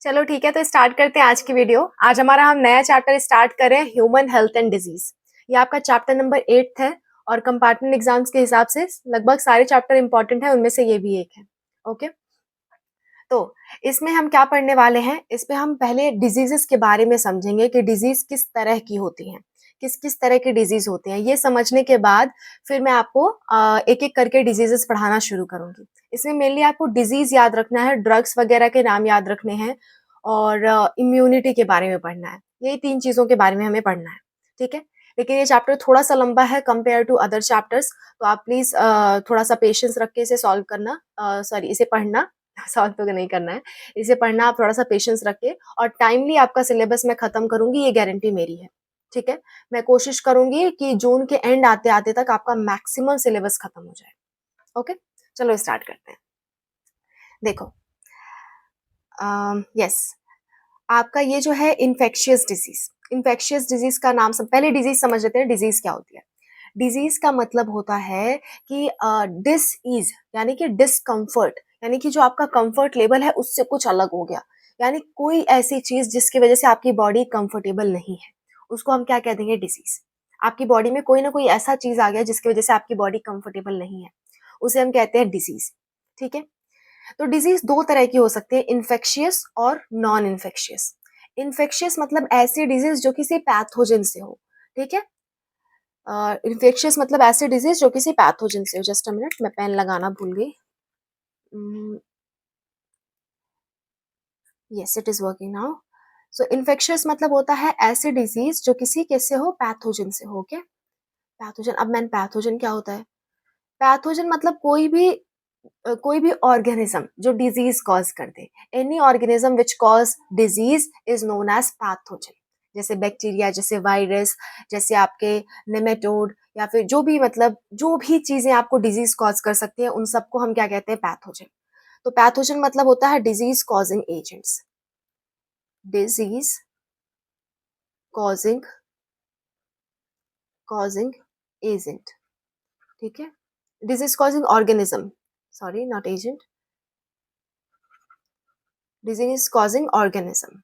चलो ठीक है, तो स्टार्ट करते हैं आज की वीडियो। आज हमारा हम नया चैप्टर स्टार्ट कर रहे हैं, ह्यूमन हेल्थ एंड डिजीज। ये आपका चैप्टर नंबर 8 है और कंपार्टमेंट एग्जाम्स के हिसाब से लगभग सारे चैप्टर इंपॉर्टेंट है, उनमें से ये भी एक है। ओके, तो इसमें हम क्या पढ़ने वाले हैं, इसमें हम पहले डिजीजेस के बारे में समझेंगे कि डिजीज किस तरह की होती हैं, किस किस तरह की डिजीज होती हैं। ये समझने के बाद फिर मैं आपको एक एक करके डिजीजेस पढ़ाना शुरू करूंगी। इसमें मेनली आपको डिजीज याद रखना है, ड्रग्स वगैरह के नाम याद रखने हैं और इम्यूनिटी के बारे में पढ़ना है। यही 3 चीज़ों के बारे में हमें पढ़ना है, ठीक है। लेकिन ये चैप्टर थोड़ा सा लंबा है कंपेयर टू अदर चैप्टर्स, तो आप प्लीज़ थोड़ा सा पेशेंस रख के इसे सॉल्व करना, सॉरी इसे पढ़ना सॉल्व तो नहीं करना है, इसे पढ़ना आप थोड़ा सा पेशेंस रख के, और टाइमली आपका सिलेबस मैं खत्म करूंगी, ये गारंटी मेरी है, ठीक है। मैं कोशिश करूंगी कि जून के एंड आते आते तक आपका मैक्सिमम सिलेबस खत्म हो जाए। ओके, चलो स्टार्ट करते हैं। देखो, यस, आपका ये जो है इन्फेक्शियस डिजीज, इन्फेक्शियस डिजीज का नाम सब पहले डिजीज समझ लेते हैं। डिजीज क्या होती है? डिजीज का मतलब होता है कि डिस इज यानी कि डिसकंफर्ट, यानी कि जो आपका कंफर्ट लेवल है उससे कुछ अलग हो गया, यानी कोई ऐसी चीज जिसकी वजह से आपकी बॉडी कंफर्टेबल नहीं है, उसको हम क्या कह देंगे? डिजीज। आपकी बॉडी में कोई ना कोई ऐसा चीज आ गया जिसकी वजह से आपकी बॉडी कंफर्टेबल नहीं है, उसे हम कहते हैं डिजीज, ठीक है। तो डिजीज दो तरह की हो सकती है, इन्फेक्शियस और नॉन इन्फेक्शियस। इन्फेक्शियस मतलब ऐसी डिजीज जो किसी पैथोजन से हो, ठीक है। इन्फेक्शियस मतलब ऐसी डिजीज जो किसी पैथोजन से हो। जस्ट अ मिनट, मैं पेन लगाना भूल गई। Yes, it is working now. So infectious मतलब होता है ऐसी डिजीज जो किसी कैसे हो? पैथोजन से हो। क्या पैथोजन? अब मैंने पैथोजन क्या होता है? पैथोजन मतलब कोई भी ऑर्गेनिज्म जो डिजीज कॉज कर दे। Any organism which cause disease is known as pathogen. जैसे बैक्टीरिया, जैसे वायरस, जैसे आपके नेमेटोड, या फिर जो भी, मतलब जो भी चीजें आपको डिजीज कॉज कर सकती है, उन सबको हम क्या कहते हैं? पैथोजन। तो पैथोजन मतलब होता है disease causing agents, disease causing causing agent, ठीक है। Disease causing organism, sorry not agent, disease causing organism.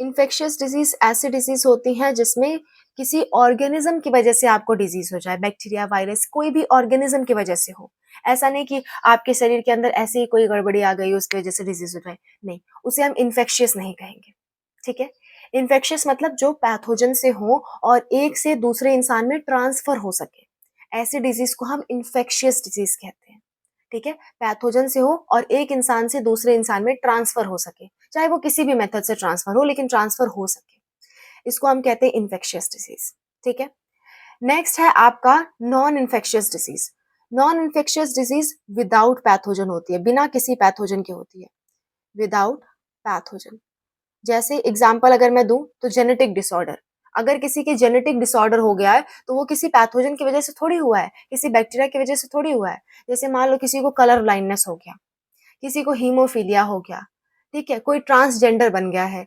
Infectious disease ऐसी डिजीज होती हैं जिसमें किसी ऑर्गेनिज्म की वजह से आपको डिजीज हो जाए, बैक्टीरिया, वायरस, कोई भी ऑर्गेनिज्म की वजह से हो। ऐसा नहीं कि आपके शरीर के अंदर ऐसे ही कोई गड़बड़ी आ गई उसकी वजह से डिजीज हो जाए, नहीं, उसे हम इन्फेक्शियस नहीं कहेंगे, ठीक है। इन्फेक्शियस मतलब जो पैथोजन से हो और एक से दूसरे इंसान में ट्रांसफर हो सके, ऐसे डिजीज को हम इन्फेक्शियस डिजीज कहते हैं, ठीक है। पैथोजन से हो और एक इंसान से दूसरे इंसान में ट्रांसफर हो सके, चाहे वो किसी भी मेथड से ट्रांसफर हो, लेकिन ट्रांसफर हो सके, इसको हम कहते हैं इन्फेक्शियस डिजीज, ठीक है। नेक्स्ट है आपका non infectious disease. Non infectious disease without pathogen होती है, बिना किसी पैथोजन के होती है, विदाउट पैथोजन। जैसे एग्जाम्पल अगर मैं दूं तो जेनेटिक डिसऑर्डर, अगर किसी के जेनेटिक डिसऑर्डर हो गया है तो वो किसी पैथोजन की वजह से थोड़ी हुआ है, किसी बैक्टीरिया की वजह से थोड़ी हुआ है। जैसे मान लो किसी को कलर ब्लाइंडनेस हो गया, किसी को हीमोफीलिया हो गया, ठीक है, कोई ट्रांसजेंडर बन गया है।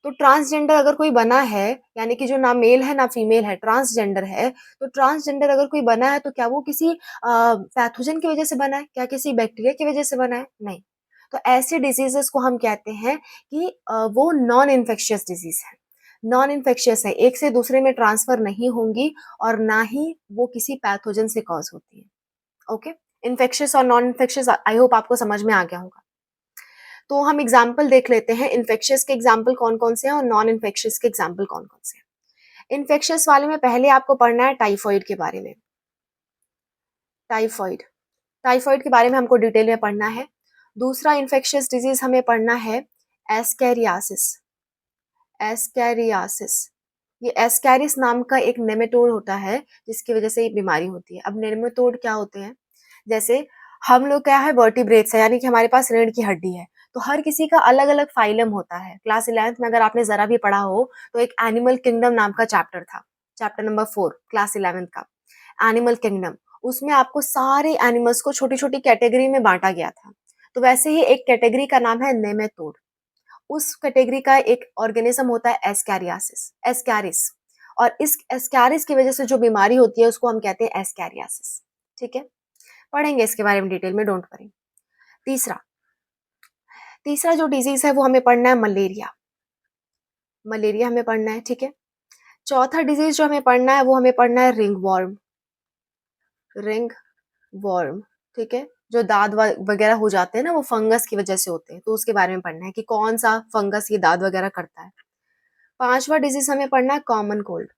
तो ट्रांसजेंडर अगर कोई बना है, यानी कि जो ना मेल है ना फीमेल है, ट्रांसजेंडर है, तो ट्रांसजेंडर अगर कोई बना है तो क्या वो किसी पैथोजन की वजह से बना है? क्या किसी बैक्टीरिया की वजह से बना है? नहीं। तो ऐसे डिजीजेस को हम कहते हैं कि वो नॉन इन्फेक्शियस डिजीज है। नॉन इन्फेक्शियस है, एक से दूसरे में ट्रांसफर नहीं होंगी और ना ही वो किसी पैथोजन से कॉज होती है। ओके, इन्फेक्शियस और नॉन इन्फेक्शियस आई होप आपको समझ में आ गया होगा। तो हम एग्जाम्पल देख लेते हैं, इन्फेक्शियस के एग्जाम्पल कौन कौन से हैं और नॉन इन्फेक्शियस के एग्जाम्पल कौन कौन से हैं। इन्फेक्शियस वाले में पहले आपको पढ़ना है टाइफॉइड के बारे में। टाइफॉइड, टाइफॉइड के बारे में हमको डिटेल में पढ़ना है। दूसरा इन्फेक्शियस डिजीज हमें पढ़ना है एस्कैरियासिस। एस्कैरियासिस, ये एस्कैरिस नाम का एक नेमेटोड होता है जिसकी वजह से ये बीमारी होती है। अब नेमेटोड क्या होते हैं? जैसे हम लोग क्या है, वर्टिब्रेट्स है, यानी कि हमारे पास रीढ़ की हड्डी है, तो हर किसी का अलग अलग फाइलम होता है। क्लास 11th में अगर आपने जरा भी पढ़ा हो तो एक एनिमल किंगडम नाम का चैप्टर था, चैप्टर नंबर 4 क्लास 11th का, एनिमल किंगडम। उसमें आपको सारे एनिमल्स को छोटी छोटी कैटेगरी में बांटा गया था। तो वैसे ही एक कैटेगरी का नाम है नेमेटोड, उस कैटेगरी का एक ऑर्गेनिज्म होता है एस्कैरियासिस, एस्कैरिस, और इस एस्कैरिस की वजह से जो बीमारी होती है उसको हम कहते हैं एस्कैरियासिस, ठीक है। पढ़ेंगे इसके बारे में डिटेल में, डोंट वरी। तीसरा तीसरा जो डिजीज है वो हमें पढ़ना है मलेरिया। मलेरिया हमें पढ़ना है, ठीक है। चौथा डिजीज जो हमें पढ़ना है वो हमें पढ़ना है रिंग वर्म। रिंग वर्म, ठीक है। जो दाद वगैरह हो जाते हैं ना, वो फंगस की वजह से होते हैं, तो उसके बारे में पढ़ना है कि कौन सा फंगस ये दाद वगैरह करता है। पांचवा डिजीज हमें पढ़ना है कॉमन कोल्ड।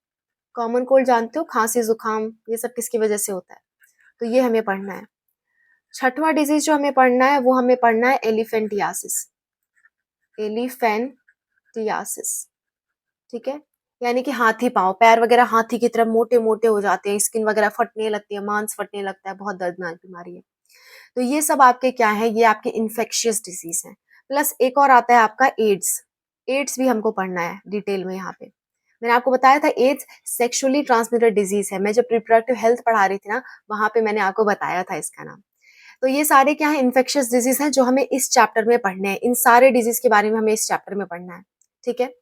कॉमन कोल्ड जानते हो, खांसी जुकाम ये सब किसकी वजह से होता है, तो ये हमें पढ़ना है। छठवां डिजीज जो हमें पढ़ना है वो हमें पढ़ना है एलिफेंटियासिस। एलिफेंटियासिस, ठीक है। यानी कि हाथी पाँव, पैर वगैरह हाथी की तरह मोटे मोटे हो जाते हैं, स्किन वगैरह फटने लगती है, मांस फटने लगता है, बहुत दर्दनाक बीमारी है। तो ये सब आपके क्या है, ये आपके इन्फेक्शियस डिजीज हैं। प्लस एक और आता है आपका एड्स। एड्स भी हमको पढ़ना है डिटेल में। यहाँ पे मैंने आपको बताया था एड्स सेक्सुअली ट्रांसमिटेड डिजीज है। मैं जब रिप्रोडक्टिव हेल्थ पढ़ा रही थी ना, वहां पे मैंने आपको बताया था इसका नाम। तो ये सारे क्या है, इन्फेक्शियस डिजीज हैं जो हमें इस चैप्टर में पढ़ने हैं। इन सारे डिजीज के बारे में हमें इस चैप्टर में पढ़ना है, ठीक है।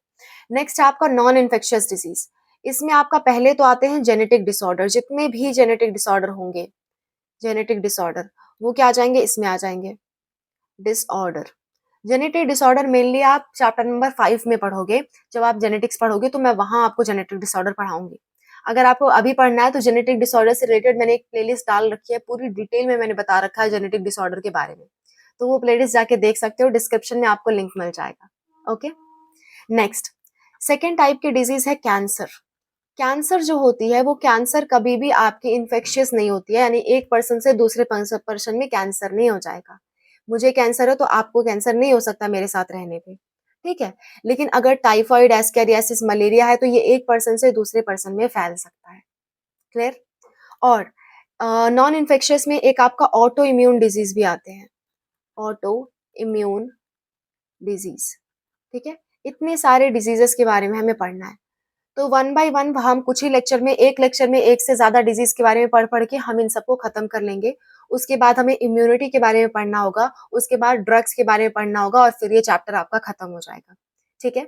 नेक्स्ट आपका नॉन इन्फेक्शियस डिजीज। इसमें आपका पहले तो आते हैं जेनेटिक डिसऑर्डर। जितने भी जेनेटिक डिसऑर्डर होंगे, जेनेटिक डिसऑर्डर, वो क्या आ जाएंगे, इसमें आ जाएंगे। डिसऑर्डर, जेनेटिक डिसऑर्डर मेनली आप चैप्टर नंबर 5 में पढ़ोगे। जब आप जेनेटिक्स पढ़ोगे तो मैं वहां आपको जेनेटिक डिसऑर्डर पढ़ाऊंगी। अगर आपको अभी पढ़ना है तो जेनेटिक डिसऑर्डर से रिलेटेड मैंने एक प्लेलिस्ट डाल रखी है, पूरी डिटेल में मैंने बता रखा है जेनेटिक डिसऑर्डर के बारे में। तो वो प्लेलिस्ट जाके देख सकते हो, डिस्क्रिप्शन में आपको लिंक मिल जाएगा। ओके, नेक्स्ट सेकेंड टाइप की डिजीज है कैंसर। कैंसर जो होती है वो कैंसर कभी भी आपकी इन्फेक्शियस नहीं होती है, यानी एक पर्सन से दूसरे पर्सन में कैंसर नहीं हो जाएगा। मुझे कैंसर है तो आपको कैंसर नहीं हो सकता मेरे साथ रहने पे, ठीक है। लेकिन अगर टाइफाइड, एस्केरियासिस, मलेरिया है तो ये एक पर्सन से दूसरे पर्सन में फैल सकता है। क्लियर। और नॉन इन्फेक्शियस में एक आपका ऑटो इम्यून डिजीज भी आते हैं। ऑटो इम्यून डिजीज, ठीक है। इतने सारे डिजीजेस के बारे में हमें पढ़ना है। तो वन बाय वन हम कुछ ही लेक्चर में, एक लेक्चर में एक से ज्यादा डिजीज के बारे में पढ़ पढ़ के हम इन सबको खत्म कर लेंगे। उसके बाद हमें इम्यूनिटी के बारे में पढ़ना होगा, उसके बाद ड्रग्स के बारे में पढ़ना होगा, और फिर ये चैप्टर आपका खत्म हो जाएगा, ठीक है।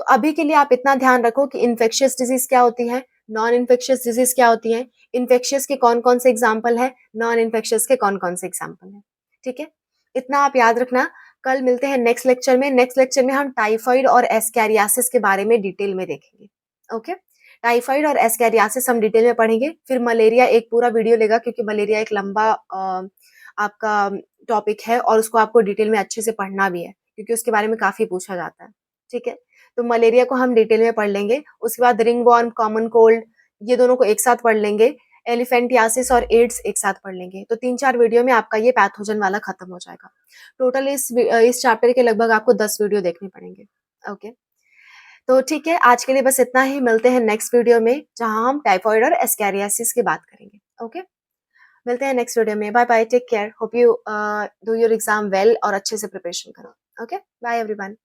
तो अभी के लिए आप इतना ध्यान रखो कि इन्फेक्शियस डिजीज क्या होती है, नॉन इन्फेक्शियस डिजीज क्या होती है, इन्फेक्शियस के कौन कौन से एग्जाम्पल है, नॉन इन्फेक्शियस के कौन कौन से एग्जाम्पल है, ठीक है। इतना आप याद रखना। कल मिलते हैं नेक्स्ट लेक्चर में। नेक्स्ट लेक्चर में हम टाइफाइड और एस्कैरियासिस के बारे में डिटेल में देखेंगे। ओके, टाइफाइड और एस्कैरियासिस हम डिटेल में पढ़ेंगे। फिर मलेरिया एक पूरा वीडियो लेगा, क्योंकि मलेरिया एक लंबा आपका टॉपिक है और उसको आपको डिटेल में अच्छे से पढ़ना भी है, क्योंकि उसके बारे में काफी पूछा जाता है, ठीक है। तो मलेरिया को हम डिटेल में पढ़ लेंगे। उसके बाद रिंग वॉर्म, कॉमन कोल्ड, ये दोनों को एक साथ पढ़ लेंगे। एलिफेंटियासिस और एड्स एक साथ पढ़ लेंगे। तो 3-4 वीडियो में आपका ये पैथोजन वाला खत्म हो जाएगा। टोटल इस चैप्टर के लगभग आपको 10 वीडियो देखने पड़ेंगे। ओके, तो ठीक है, आज के लिए बस इतना ही। मिलते हैं नेक्स्ट वीडियो में, जहां हम टाइफाइड और एस्कैरियासिस की बात करेंगे। ओके, मिलते हैं नेक्स्ट वीडियो में। Bye bye, take care, hope you do your exam well और अच्छे से प्रिपरेशन करो। Okay, bye everyone.